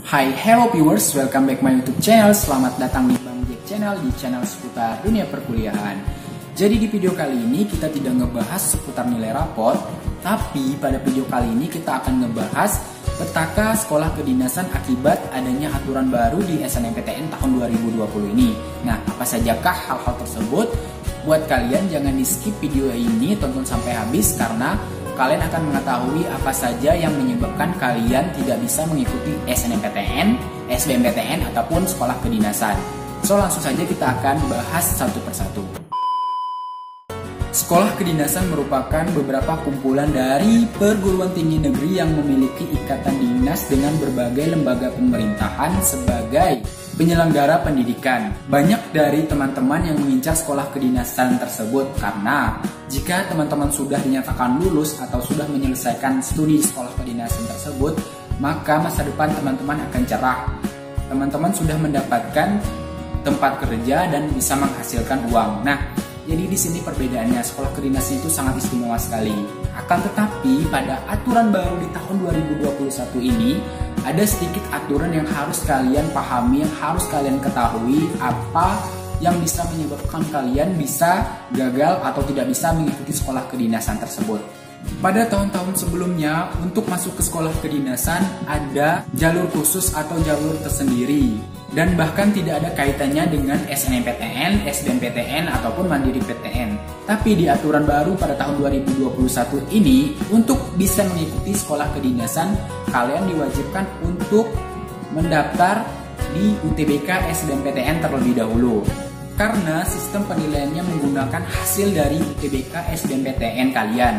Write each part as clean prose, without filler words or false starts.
Hai, hello viewers, welcome back my YouTube channel. Selamat datang di Bang Jack Channel, di channel seputar dunia perkuliahan. Jadi di video kali ini kita tidak ngebahas seputar nilai rapot, tapi pada video kali ini kita akan ngebahas petaka sekolah kedinasan akibat adanya aturan baru di SNMPTN tahun 2020 ini. Nah, apa sajakah hal-hal tersebut? Buat kalian jangan di skip video ini, tonton sampai habis karena kalian akan mengetahui apa saja yang menyebabkan kalian tidak bisa mengikuti SNMPTN, SBMPTN, ataupun sekolah kedinasan. So, langsung saja kita akan bahas satu persatu. Sekolah kedinasan merupakan beberapa kumpulan dari perguruan tinggi negeri yang memiliki ikatan dinas dengan berbagai lembaga pemerintahan sebagai penyelenggara pendidikan. Banyak dari teman-teman yang mengincar sekolah kedinasan tersebut karena jika teman-teman sudah dinyatakan lulus atau sudah menyelesaikan studi di sekolah kedinasan tersebut, maka masa depan teman-teman akan cerah. Teman-teman sudah mendapatkan tempat kerja dan bisa menghasilkan uang. Nah, jadi di sini perbedaannya sekolah kedinasan itu sangat istimewa sekali. Akan tetapi pada aturan baru di tahun 2021 ini ada sedikit aturan yang harus kalian pahami, yang harus kalian ketahui apa yang bisa menyebabkan kalian bisa gagal atau tidak bisa mengikuti sekolah kedinasan tersebut. Pada tahun-tahun sebelumnya, untuk masuk ke sekolah kedinasan ada jalur khusus atau jalur tersendiri dan bahkan tidak ada kaitannya dengan SNMPTN, SBMPTN, ataupun Mandiri PTN. Tapi di aturan baru pada tahun 2021 ini, untuk bisa mengikuti sekolah kedinasan, kalian diwajibkan untuk mendaftar di UTBK SBMPTN terlebih dahulu. Karena sistem penilaiannya menggunakan hasil dari UTBK SBMPTN kalian.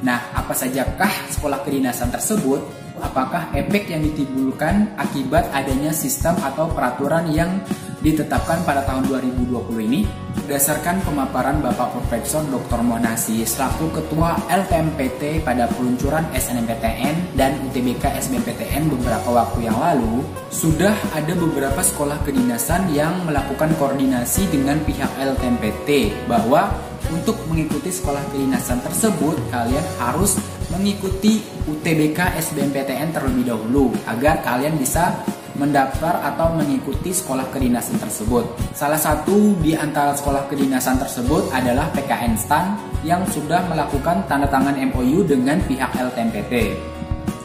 Nah, apa sajakah sekolah kedinasan tersebut? Apakah efek yang ditimbulkan akibat adanya sistem atau peraturan yang ditetapkan pada tahun 2020 ini? Berdasarkan pemaparan Bapak Profesor Dr. Monasi selaku Ketua LTMPT pada peluncuran SNMPTN dan UTBK SBMPTN beberapa waktu yang lalu, sudah ada beberapa sekolah kedinasan yang melakukan koordinasi dengan pihak LTMPT bahwa untuk mengikuti sekolah kedinasan tersebut, kalian harus mengikuti UTBK SBMPTN terlebih dahulu agar kalian bisa mendaftar atau mengikuti sekolah kedinasan tersebut. Salah satu di antara sekolah kedinasan tersebut adalah PKN STAN yang sudah melakukan tanda tangan MOU dengan pihak LTMPT.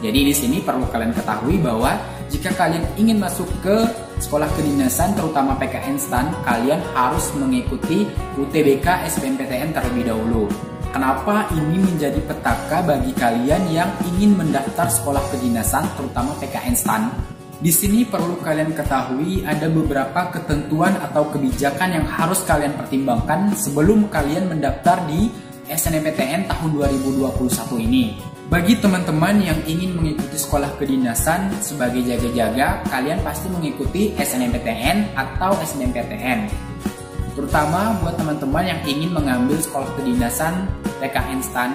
Jadi di sini perlu kalian ketahui bahwa jika kalian ingin masuk ke sekolah kedinasan terutama PKN STAN, kalian harus mengikuti UTBK SBMPTN terlebih dahulu. Kenapa ini menjadi petaka bagi kalian yang ingin mendaftar sekolah kedinasan terutama PKN STAN? Di sini perlu kalian ketahui ada beberapa ketentuan atau kebijakan yang harus kalian pertimbangkan sebelum kalian mendaftar di SNMPTN tahun 2021 ini. Bagi teman-teman yang ingin mengikuti sekolah kedinasan sebagai jaga-jaga, kalian pasti mengikuti SNMPTN atau SBMPTN. Terutama buat teman-teman yang ingin mengambil sekolah kedinasan PKN STAN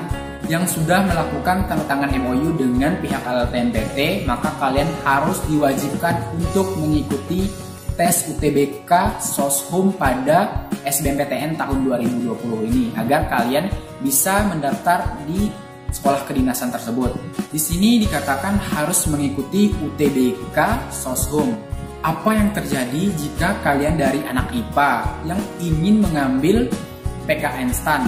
yang sudah melakukan tanda tangan MOU dengan pihak LTMPT, maka kalian harus diwajibkan untuk mengikuti tes UTBK Soshum pada SBMPTN tahun 2020 ini agar kalian bisa mendaftar di sekolah kedinasan tersebut. Di sini dikatakan harus mengikuti UTBK Soshum. Apa yang terjadi jika kalian dari anak IPA yang ingin mengambil PKN STAN?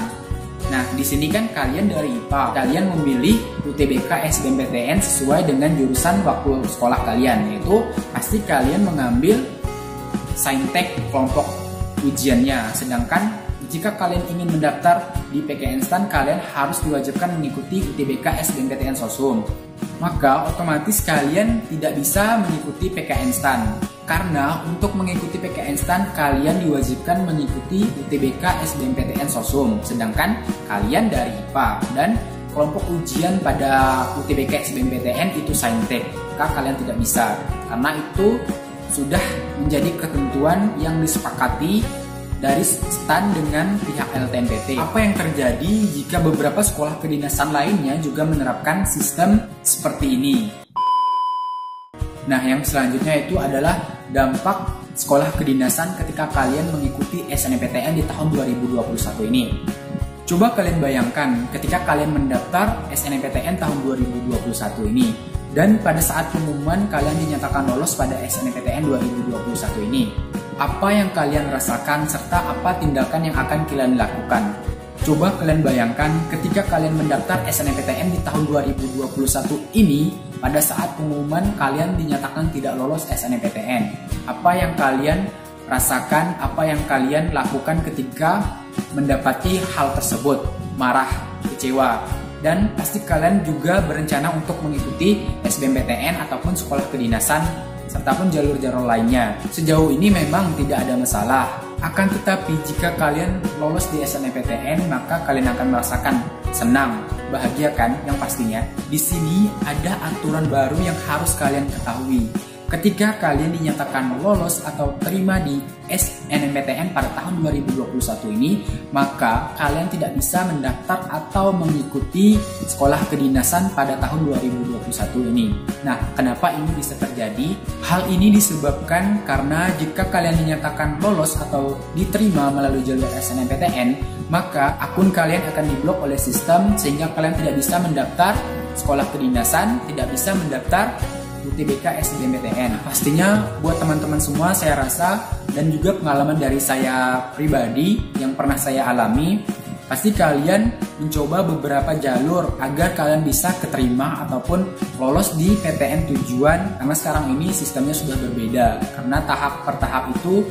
Nah, di sini kan kalian dari IPA, kalian memilih UTBK SBMPTN sesuai dengan jurusan waktu sekolah kalian, yaitu pasti kalian mengambil saintek kelompok ujiannya. Sedangkan jika kalian ingin mendaftar di PKN STAN, kalian harus diwajibkan mengikuti UTBK SBMPTN Soshum. Maka otomatis kalian tidak bisa mengikuti PKN STAN. Karena untuk mengikuti PKN STAN, kalian diwajibkan mengikuti UTBK SBMPTN Soshum. Sedangkan kalian dari IPA dan kelompok ujian pada UTBK SBMPTN itu saintek. Maka kalian tidak bisa. Karena itu sudah menjadi ketentuan yang disepakati dari STAN dengan pihak LTMPT. Apa yang terjadi jika beberapa sekolah kedinasan lainnya juga menerapkan sistem seperti ini? Nah, yang selanjutnya itu adalah dampak sekolah kedinasan ketika kalian mengikuti SNMPTN di tahun 2021 ini. Coba kalian bayangkan ketika kalian mendaftar SNMPTN tahun 2021 ini, Dan pada saat pengumuman kalian dinyatakan lolos pada SNMPTN 2021 ini, apa yang kalian rasakan serta apa tindakan yang akan kalian lakukan? Coba kalian bayangkan ketika kalian mendaftar SNMPTN di tahun 2021 ini, pada saat pengumuman kalian dinyatakan tidak lolos SNMPTN. Apa yang kalian rasakan, apa yang kalian lakukan ketika mendapati hal tersebut? Marah, kecewa, dan pasti kalian juga berencana untuk mengikuti SBMPTN ataupun sekolah kedinasan serta pun jalur-jalur lainnya. Sejauh ini memang tidak ada masalah. Akan tetapi jika kalian lolos di SNMPTN, maka kalian akan merasakan senang, bahagia kan yang pastinya. Di sini ada aturan baru yang harus kalian ketahui. Ketika kalian dinyatakan lolos atau terima di SNMPTN pada tahun 2021 ini, maka kalian tidak bisa mendaftar atau mengikuti sekolah kedinasan pada tahun 2021 ini. Nah, kenapa ini bisa terjadi? Hal ini disebabkan karena jika kalian dinyatakan lolos atau diterima melalui jalur SNMPTN, maka akun kalian akan diblok oleh sistem sehingga kalian tidak bisa mendaftar sekolah kedinasan, tidak bisa mendaftar UTBK SBMPTN. Pastinya buat teman-teman semua saya rasa, dan juga pengalaman dari saya pribadi yang pernah saya alami, pasti kalian mencoba beberapa jalur agar kalian bisa keterima ataupun lolos di PTN tujuan, karena sekarang ini sistemnya sudah berbeda, karena tahap per tahap itu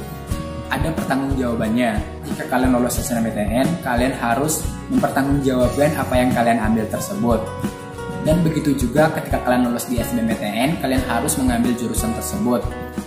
ada pertanggungjawabannya. Jika kalian lolos SNMPTN, kalian harus mempertanggungjawabkan apa yang kalian ambil tersebut. Dan begitu juga ketika kalian lolos di SBMPTN, kalian harus mengambil jurusan tersebut.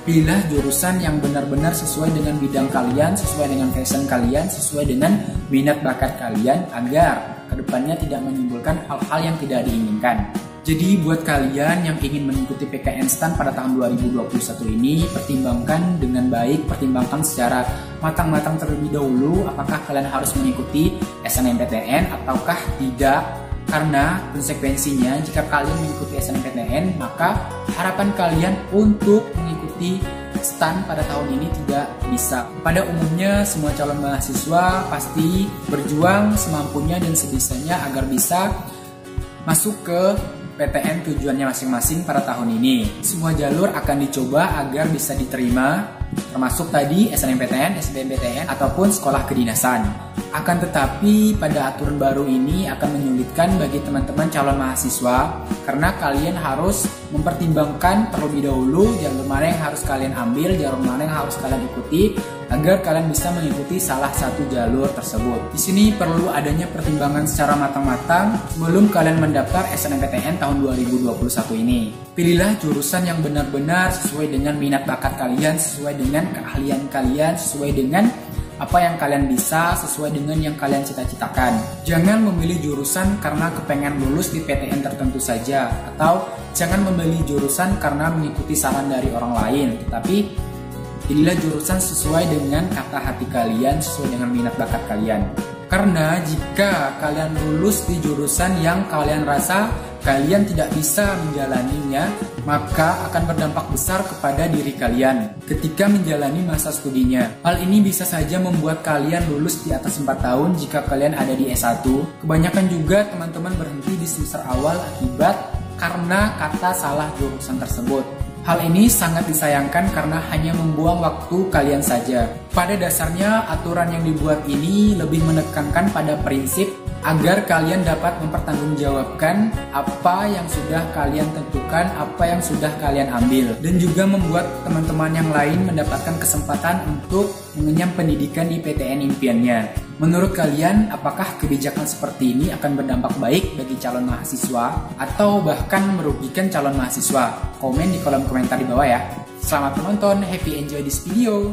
Pilihlah jurusan yang benar-benar sesuai dengan bidang kalian, sesuai dengan passion kalian, sesuai dengan minat bakat kalian, agar kedepannya tidak menimbulkan hal-hal yang tidak diinginkan. Jadi buat kalian yang ingin mengikuti PKN STAN pada tahun 2021 ini, pertimbangkan dengan baik, pertimbangkan secara matang-matang terlebih dahulu apakah kalian harus mengikuti SNMPTN ataukah tidak. Karena konsekuensinya jika kalian mengikuti SNMPTN, maka harapan kalian untuk mengikuti STAN pada tahun ini tidak bisa. Pada umumnya semua calon mahasiswa pasti berjuang semampunya dan sebisanya agar bisa masuk ke PTN tujuannya masing-masing pada tahun ini. Semua jalur akan dicoba agar bisa diterima, termasuk tadi SNMPTN, SBMPTN, ataupun sekolah kedinasan. Akan tetapi pada aturan baru ini akan menyulitkan bagi teman-teman calon mahasiswa, karena kalian harus mempertimbangkan terlebih dahulu jalur mana yang harus kalian ambil, jalur mana yang harus kalian ikuti, agar kalian bisa mengikuti salah satu jalur tersebut. Di sini perlu adanya pertimbangan secara matang-matang sebelum kalian mendaftar SNMPTN tahun 2021 ini. Pilihlah jurusan yang benar-benar sesuai dengan minat bakat kalian, sesuai dengan keahlian kalian, sesuai dengan apa yang kalian bisa, sesuai dengan yang kalian cita-citakan. Jangan memilih jurusan karena kepengen lulus di PTN tertentu saja, atau jangan memilih jurusan karena mengikuti saran dari orang lain, tetapi pilihlah jurusan sesuai dengan kata hati kalian, sesuai dengan minat bakat kalian. Karena jika kalian lulus di jurusan yang kalian rasa kalian tidak bisa menjalaninya, maka akan berdampak besar kepada diri kalian ketika menjalani masa studinya. Hal ini bisa saja membuat kalian lulus di atas 4 tahun jika kalian ada di S1. Kebanyakan juga teman-teman berhenti di semester awal akibat karena kata salah jurusan tersebut. Hal ini sangat disayangkan karena hanya membuang waktu kalian saja. Pada dasarnya, aturan yang dibuat ini lebih menekankan pada prinsip agar kalian dapat mempertanggungjawabkan apa yang sudah kalian tentukan, apa yang sudah kalian ambil, dan juga membuat teman-teman yang lain mendapatkan kesempatan untuk mengenyam pendidikan di PTN impiannya. Menurut kalian, apakah kebijakan seperti ini akan berdampak baik bagi calon mahasiswa atau bahkan merugikan calon mahasiswa? Komen di kolom komentar di bawah ya. Selamat menonton, happy enjoy this video.